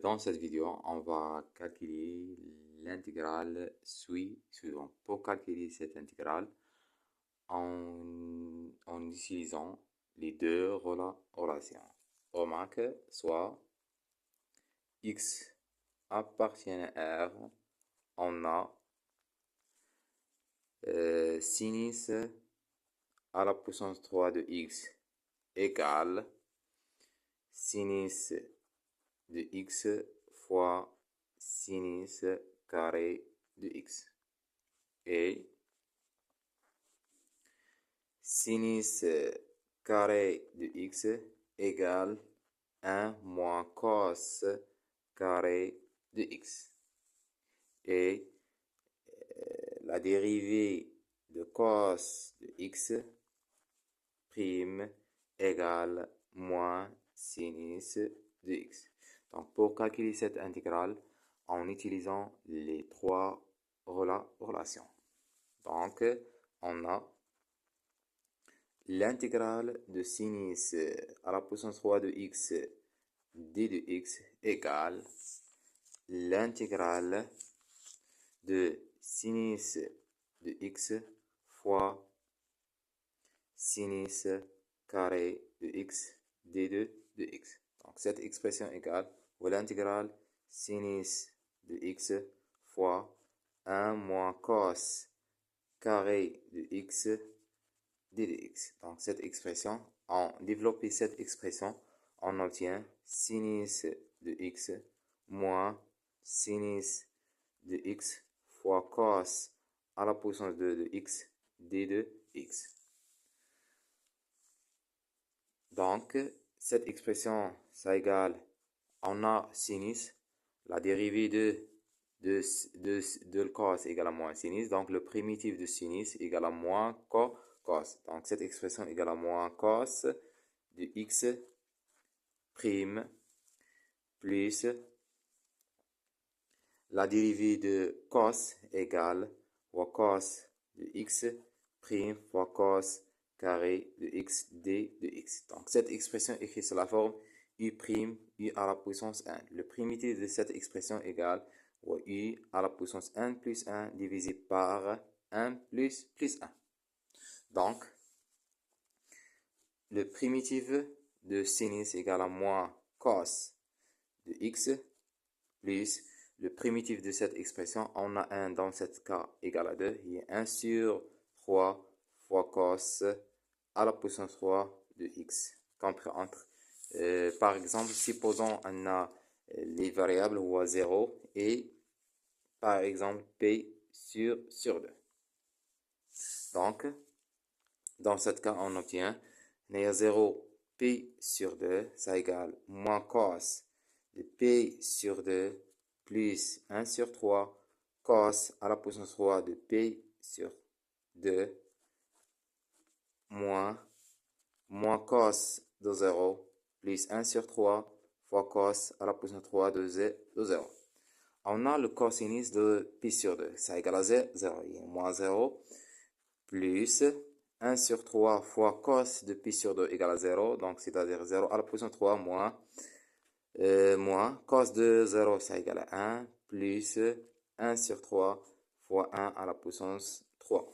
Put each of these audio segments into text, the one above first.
Dans cette vidéo, on va calculer l'intégrale suivante. Pour calculer cette intégrale, en utilisant les deux relations. Remarque, soit x appartient à R, on a sinus à la puissance 3 de x égale sinus de x fois sinus carré de x. Et sinus carré de x égale 1 moins cos carré de x. Et la dérivée de cos de x prime égale moins sinus de x. Donc, pour calculer cette intégrale, en utilisant les trois relations. Donc, on a l'intégrale de sinus à la puissance 3 de x d de x égale l'intégrale de sinus de x fois sinus carré de x d2 de x. Donc, cette expression égale l'intégrale sinus de x fois 1 moins cos carré de x d de x. Donc, cette expression, en développant cette expression, on obtient sinus de x moins sinus de x fois cos à la puissance 2 de x d de x. Donc, cette expression, ça égale, on a sinus, la dérivée de cos égale à moins sinus, donc le primitif de sinus égale à moins cos. Donc, cette expression égale à moins cos de x prime plus la dérivée de cos égale fois cos de x prime fois cos carré de x d de x. Donc, cette expression écrite sous la forme u prime u à la puissance 1. Le primitif de cette expression égale u à la puissance 1 plus 1 divisé par 1 plus 1. Donc, le primitif de sinus égale à moins cos de x plus le primitif de cette expression, on a 1 dans ce cas égal à 2, il y a 1 sur 3 fois cos à la puissance 3 de x. Entre. Par exemple, supposons on a les variables ou à 0 et par exemple p sur 2. Donc, dans ce cas, on obtient 0 p sur 2, ça égale moins cos de p sur 2 plus 1 sur 3 cos à la puissance 3 de p sur 2 moins cos de 0 plus 1 sur 3 fois cos à la puissance 3 de 0. On a le cosinus de pi sur 2, ça égale à 0, il y a moins 0 plus 1 sur 3 fois cos de pi sur 2 égale à 0, donc c'est-à-dire 0 à la puissance 3 moins cos de 0, ça égale à 1, plus 1 sur 3 fois 1 à la puissance 3.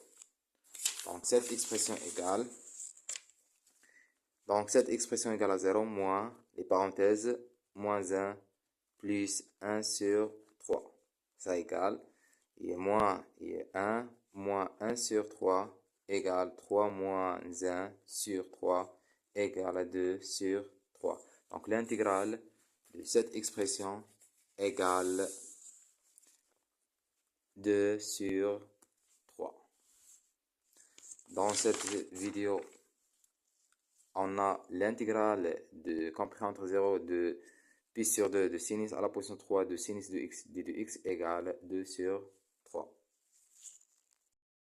Donc, cette expression égale à 0 moins, les parenthèses, moins 1 plus 1 sur 3. Ça égale, il y a 1, moins 1 sur 3 égale 3 moins 1 sur 3 égale à 2 sur 3. Donc, l'intégrale de cette expression égale 2 sur 3. Dans cette vidéo, on a l'intégrale de compris entre 0 de pi sur 2 de sinus à la position 3 de sinus de x d de x égale 2 sur